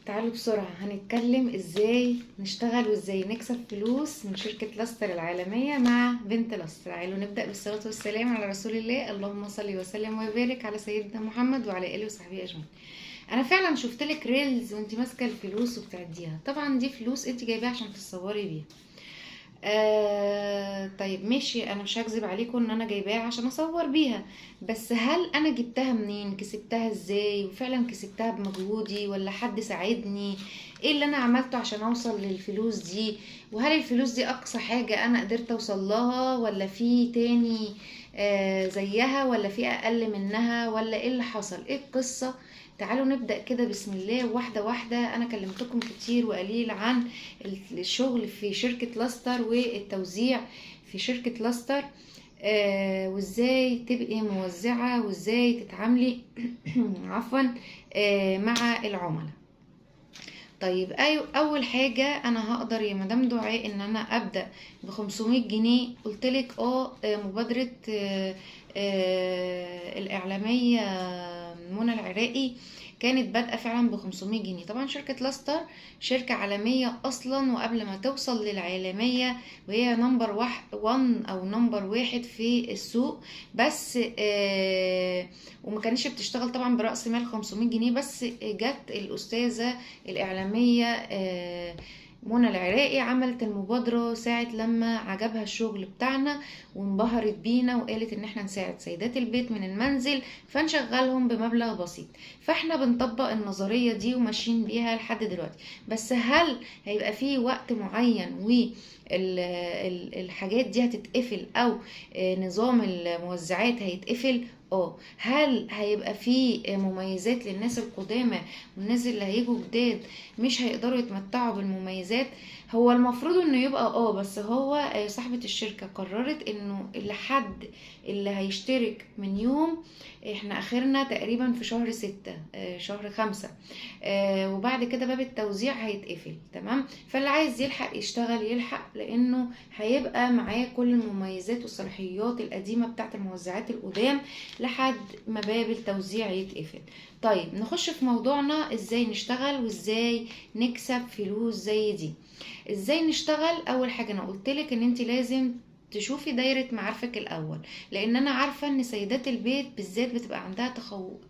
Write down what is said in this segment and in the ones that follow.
تعالوا بسرعة هنتكلم ازاي نشتغل وازاي نكسب فلوس من شركة لاستر العالمية مع بنت لاستر. تعالوا نبدأ بالصلاة والسلام على رسول الله. اللهم صل وسلم وبارك على سيدنا محمد وعلى آله وصحبه أجمعين. انا فعلا شفت لك ريلز وانت ماسكة الفلوس وبتعديها، طبعا دي فلوس انت جايباها عشان تتصوري بيها. طيب ماشي، انا مش هكذب عليكم ان انا جايباها عشان اصور بيها، بس هل انا جبتها منين؟ كسبتها ازاي؟ وفعلا كسبتها بمجهودي ولا حد ساعدني؟ ايه اللي انا عملته عشان اوصل للفلوس دي؟ وهل الفلوس دي اقصى حاجة انا قدرت اوصل لها، ولا في تاني زيها، ولا في اقل منها، ولا ايه اللي حصل؟ ايه القصة؟ تعالوا نبدأ كده بسم الله واحدة واحدة. أنا كلمتكم كتير وقليل عن الشغل في شركة لاستر والتوزيع في شركة لاستر، وازاي تبقي موزعة وازاي تتعاملي عفوا مع العملاء. طيب أيوة، اول حاجة انا هقدر يا مدام دعاء ان انا ابدأ ب500 جنيه. قلتلك مبادرة الاعلامية منى العراقي كانت بادئه فعلا ب500 جنيه. طبعا شركه لاستر شركه عالميه اصلا، وقبل ما توصل للعالميه وهي نمبر 1 او نمبر 1 في السوق، بس وما كانتش بتشتغل طبعا براس مال 500 جنيه. بس جت الاستاذه الاعلاميه منى العراقي عملت المبادرة ساعة لما عجبها الشغل بتاعنا وانبهرت بينا، وقالت ان احنا نساعد سيدات البيت من المنزل فنشغلهم بمبلغ بسيط. فاحنا بنطبق النظرية دي وماشيين بيها لحد دلوقتي. بس هل هيبقى فيه وقت معين والحاجات دي هتتقفل، او نظام الموزعات هيتقفل؟ هل هيبقى فيه مميزات للناس القدامى، والناس اللي هيجوا جداد مش هيقدروا يتمتعوا بالمميزات؟ هو المفروض انه يبقى بس هو صاحبة الشركة قررت انه الحد اللي هيشترك من يوم، احنا اخرنا تقريبا في شهر 6 شهر 5، وبعد كده باب التوزيع هيتقفل. تمام، فاللي عايز يلحق يشتغل يلحق، لانه هيبقى معاه كل المميزات والصلاحيات القديمة بتاعت الموزعات القدام لحد ما باب التوزيع يتقفل. طيب نخش في موضوعنا، ازاي نشتغل وازاي نكسب فلوس زي دي. ازاي نشتغل؟ اول حاجة انا قلتلك ان انت لازم تشوفي دايرة معارفك الأول، لأن أنا عارفة إن سيدات البيت بالذات بتبقى عندها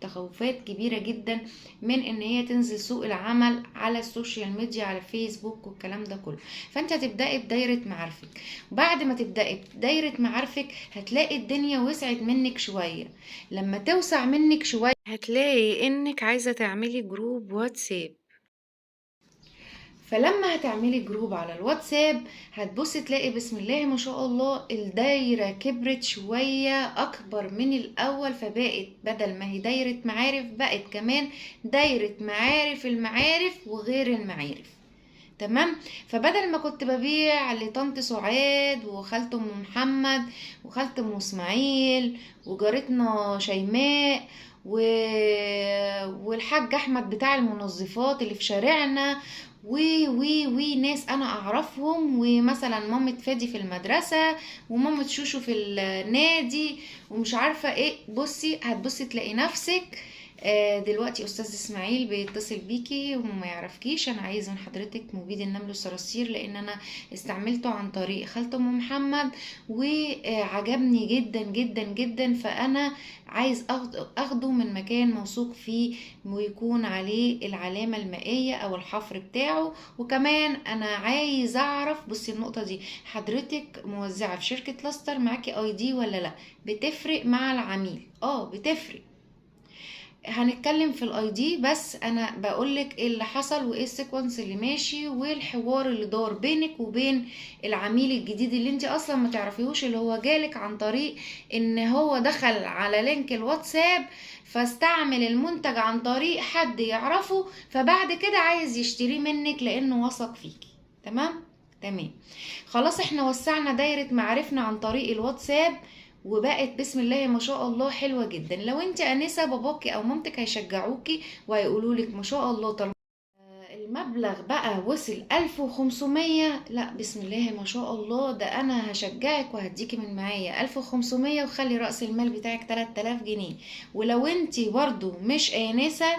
تخوفات كبيرة جدا من إن هي تنزل سوق العمل على السوشيال ميديا، على فيسبوك والكلام ده كله. فأنت هتبدأي بدايرة معارفك، وبعد ما تبدأي بدايرة معارفك هتلاقي الدنيا وسعت منك شوية. لما توسع منك شوية هتلاقي إنك عايزة تعملي جروب واتساب. فلما هتعملي جروب على الواتساب هتبصي تلاقي بسم الله ما شاء الله الدايرة كبرت شوية أكبر من الأول، فبقت بدل ما هي دايرة معارف بقت كمان دايرة معارف المعارف وغير المعارف. تمام، فبدل ما كنت ببيع لطنط سعاد وخالة ام محمد وخالة ام اسماعيل وجارتنا شيماء والحاج احمد بتاع المنظفات اللي في شارعنا وي ناس انا اعرفهم، ومثلا مامة فادي في المدرسة ومامة شوشو في النادي ومش عارفة ايه، بصي هتبصي تلاقي نفسك دلوقتي استاذ اسماعيل بيتصل بيكي وما يعرفكيش، انا عايز من حضرتك مبيد النمل والصراصير لان انا استعملته عن طريق خالته ام محمد وعجبني جدا جدا جدا، فانا عايز اخده من مكان موثوق فيه ويكون عليه العلامة المائية او الحفر بتاعه. وكمان انا عايز اعرف، بصي النقطة دي، حضرتك موزعة في شركة لاستر معاكي اي دي ولا لا؟ بتفرق مع العميل، بتفرق. هنتكلم في الاي دي، بس انا بقولك ايه اللي حصل وايه السيكونس اللي ماشي والحوار اللي دار بينك وبين العميل الجديد اللي انت اصلا ما تعرفيهوش، اللي هو جالك عن طريق ان هو دخل على لينك الواتساب فاستعمل المنتج عن طريق حد يعرفه، فبعد كده عايز يشتريه منك لانه وثق فيكي. تمام، خلاص احنا وسعنا دايرة معارفنا عن طريق الواتساب وبقت بسم الله ما شاء الله حلوة جدا. لو انت انسة باباكي او مامتك هيشجعوكي وهيقولولك ما شاء الله طالما المبلغ بقى وصل 1500، لا بسم الله ما شاء الله، ده انا هشجعك وهديكي من معايا 1500 وخلي رأس المال بتاعك 3000 جنيه. ولو انت برضو مش آنسة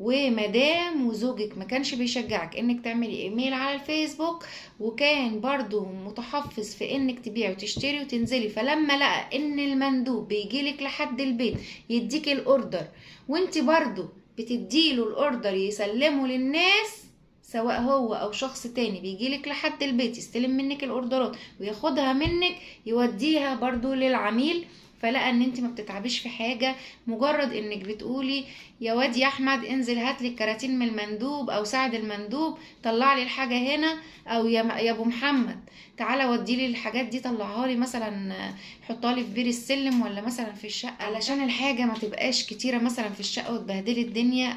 ومدام وزوجك ما كانش بيشجعك انك تعملي ايميل على الفيسبوك، وكان برضو متحفظ في انك تبيعي وتشتري وتنزلي، فلما لقى ان المندوب بيجيلك لحد البيت يديك الاوردر، وانت برضو بتديله الاوردر يسلمه للناس، سواء هو او شخص تاني بيجيلك لحد البيت يستلم منك الاوردرات وياخدها منك يوديها برضو للعميل، فلقى ان انت ما بتتعبيش في حاجة، مجرد انك بتقولي يا واد يا احمد انزل هات لي الكراتين من المندوب، او ساعد المندوب طلع لي الحاجة هنا، او يا ابو محمد تعالى ودي لي الحاجات دي طلعها لي مثلا، حطها لي في بير السلم ولا مثلا في الشقة، علشان الحاجة ما تبقاش كتيرة مثلا في الشقة وتبهدلي الدنيا،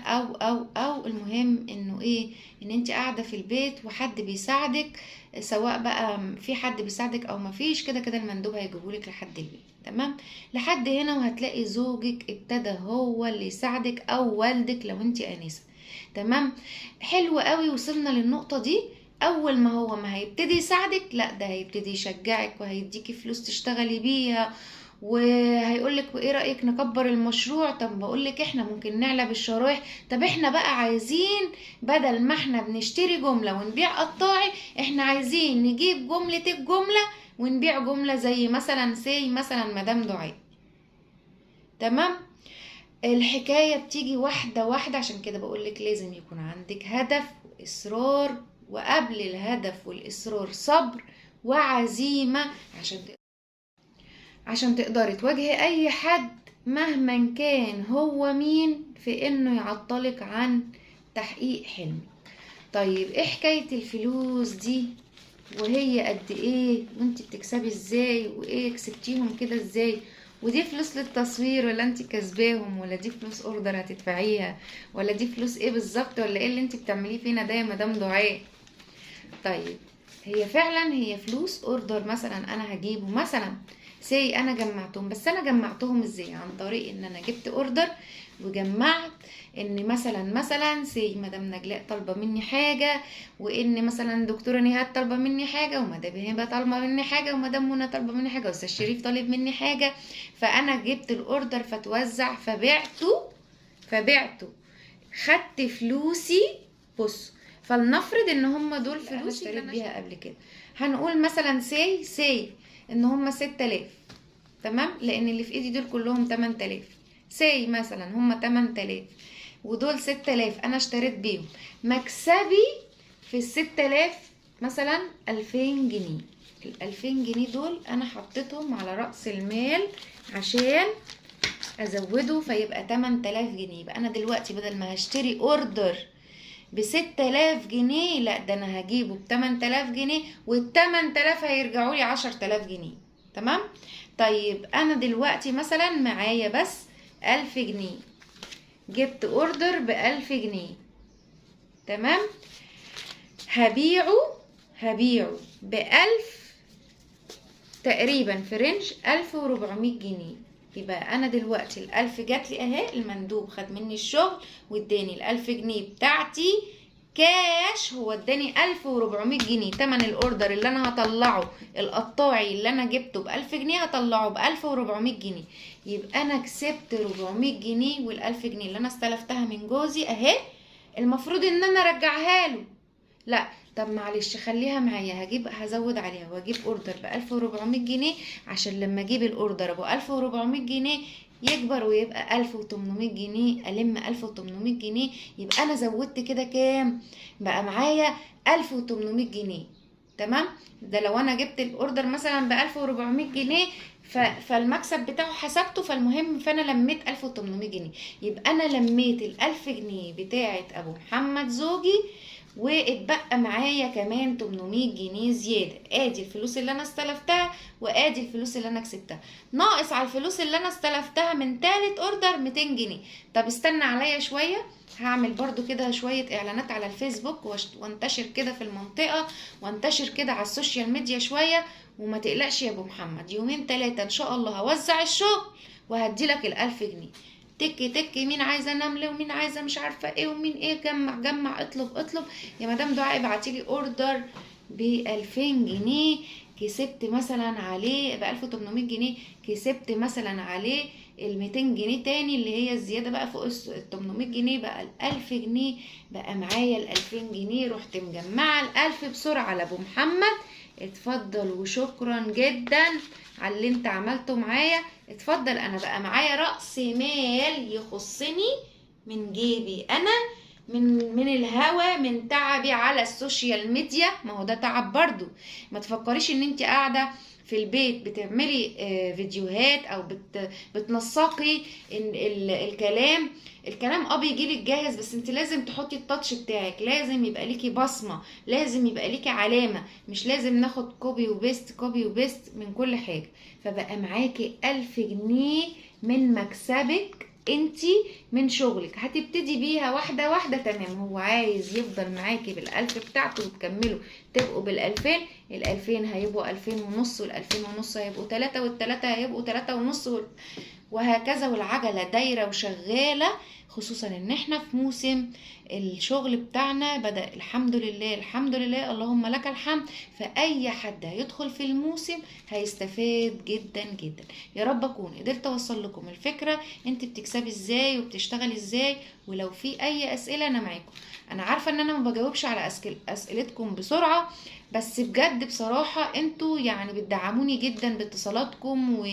او المهم انه ايه، ان انت قاعدة في البيت وحد بيساعدك، سواء بقى في حد بيساعدك او مفيش، كده كده المندوب هيجيبهولك لحد البيت. تمام لحد هنا، وهتلاقي زوجك ابتدى هو اللي يساعدك او والدك لو انت انسه. تمام حلو قوي، وصلنا للنقطة دي. اول ما هو ما هيبتدي يساعدك، لا ده هيبتدي يشجعك وهيديكي فلوس تشتغلي بيها، وهيقولك وايه رأيك نكبر المشروع، طب بقولك احنا ممكن نعلب الشرايح، طب احنا بقى عايزين بدل ما احنا بنشتري جملة ونبيع قطاعي، احنا عايزين نجيب جملة الجملة ونبيع جملة زي مثلا مثلا مدام دعاء. تمام الحكاية بتيجي واحدة واحدة، عشان كده بقولك لازم يكون عندك هدف وإصرار، وقبل الهدف والإصرار صبر وعزيمة، عشان تقدري تواجهي أي حد مهما كان هو مين في إنه يعطلك عن تحقيق حلمك. طيب ايه حكاية الفلوس دي، وهي قد ايه، وانت بتكسبي ازاي، وايه كسبتيهم كده ازاي، ودي فلوس للتصوير ولا انت كسباهم، ولا دي فلوس اوردر هتدفعيها، ولا دي فلوس ايه بالظبط، ولا ايه اللي انت بتعمليه فينا ده يا مدام دعاء؟ طيب هي فعلا هي فلوس اوردر، مثلا انا هجيبه مثلا انا جمعتهم، بس انا جمعتهم ازاي؟ عن طريق ان انا جبت اوردر وجمعت ان مثلا مدام نجلاء طالبه مني حاجه، وان مثلا دكتوره نهاد طالبه مني حاجه، ومدام هبه طالبه مني حاجه، ومدام منى طالبه مني حاجه، واستاذ شريف طالب مني حاجه، فانا جبت الاوردر فتوزع فبعته خدت فلوسي. بص فلنفرض ان هم دول فلوس اشتريت بيها قبل كده، هنقول مثلا ان هم 6000. تمام لان اللي في ايدي دول كلهم 8000، مثلا هم 8000 ودول 6000 انا اشتريت بيهم، مكسبي في ال6000 مثلا 2000 جنيه. ال2000 جنيه دول انا حطيتهم على رأس المال عشان ازوده فيبقى 8000 جنيه. يبقى انا دلوقتي بدل ما هشتري اوردر ب6000 جنيه، لا ده انا هجيبه ب8000 جنيه، وال8000 هيرجعوا لي 10000 جنيه. تمام طيب انا دلوقتي مثلا معايا بس 1000 جنيه، جبت اوردر ب1000 جنيه. تمام هبيعه ب1000، تقريبا في رينج 1400 جنيه. يبقى انا دلوقتي ال1000 جات لي اهي، المندوب خد مني الشغل واداني ال1000 جنيه بتاعتي كاش، هو اداني 1400 جنيه تمن الاوردر اللي انا هطلعه، القطاعي اللي انا جبته ب1000 جنيه هطلعه ب1400 جنيه. يبقى انا كسبت 400 جنيه، وال1000 جنيه اللي انا استلفتها من جوزي اهي المفروض ان انا ارجعها له، لا طب معلش خليها معايا، هزود عليها واجيب اوردر ب1400 جنيه، عشان لما اجيب الاوردر ابو 1400 جنيه يكبر ويبقى 1800 جنيه، الم 1800 جنيه، يبقى انا زودت كده كام؟ بقى معايا 1800 جنيه. تمام ده لو انا جبت الاوردر مثلا ب1400 جنيه، فالمكسب بتاعه حسبته، فالمهم فانا لميت 1800 جنيه، يبقى انا لميت ال1000 جنيه بتاعت ابو محمد زوجي، واتبقى معايا كمان 800 جنيه زيادة. ادي الفلوس اللي انا استلفتها، وادي الفلوس اللي انا كسبتها، ناقص على الفلوس اللي انا استلفتها من تالت اوردر 200 جنيه. طب استنى عليا شوية، هعمل برضو كده شوية اعلانات على الفيسبوك وانتشر كده في المنطقة، وانتشر كده على السوشيال ميديا شوية، وما تقلقش يا ابو محمد، يومين 3 ان شاء الله هوزع الشغل وهديلك ال1000 جنيه. تك مين عايزه نمله، ومين عايزه مش عارفه ايه، ومين ايه، جمع اطلب يا مدام دعاء ابعتيلي اوردر ب2000 جنيه، كسبت مثلا عليه ب1800 جنيه، كسبت مثلا عليه ال200 جنيه تاني اللي هي الزيادة بقى فوق ال800 جنيه، بقى ال1000 جنيه، بقى معايا ال2000 جنيه. رحت مجمعة ال1000 بسرعة لأبو محمد. اتفضل وشكرا جدا على اللي انت عملته معايا. اتفضل، انا بقى معايا رأس مال يخصني من جيبي انا، من الهوا، من تعبي على السوشيال ميديا. ما هو ده تعب برضو. ما تفكريش ان انت قاعدة في البيت بتعملي فيديوهات او بتنسقي الكلام بيجيلك جاهز، بس انت لازم تحطي التاتش بتاعك، لازم يبقى ليكي بصمة، لازم يبقى ليكي علامة، مش لازم ناخد كوبي وبيست كوبي وبيست من كل حاجة. فبقى معاكي 1000 جنيه من مكسبك انتي، من شغلك، هتبتدي بيها واحدة واحدة. تمام، هو عايز يفضل معاكي بال1000 بتاعته وتكملوا تبقوا بال2000. ال2000 هيبقوا 2500، وال2500 هيبقوا 3، وال3 هيبقوا 3500، وهكذا، والعجلة دايرة وشغالة. خصوصا ان احنا في موسم الشغل بتاعنا بدأ، الحمد لله الحمد لله اللهم لك الحمد. فأي حد هيدخل في الموسم هيستفاد جدا جدا. يا رب اكون قدرت اوصل لكم الفكرة، انت بتكسبي ازاي وبتشتغلي ازاي. ولو في اي اسئلة انا معاكم. انا عارفة ان انا ما بجاوبش على اسئلتكم بسرعة، بس بجد بصراحة انتوا يعني بتدعموني جدا باتصالاتكم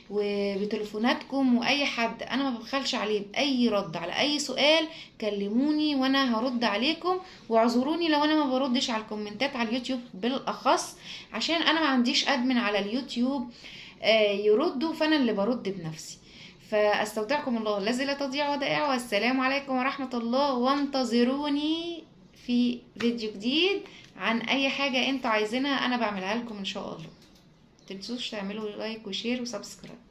وبتليفوناتكم، واي حد انا ما ببخلش عليه باي رد على اي سؤال. كلموني وانا هرد عليكم، واعذروني لو انا ما بردش على الكومنتات على اليوتيوب بالاخص، عشان انا ما عنديش ادمن على اليوتيوب يردوا، فانا اللي برد بنفسي. فاستودعكم الله الذي لا تضيع ودائعه، والسلام عليكم ورحمة الله. وانتظروني في فيديو جديد عن اي حاجة انتوا عايزينها، انا بعملها لكم ان شاء الله. متنسوش تعملوا لايك وشير وسبسكرايب.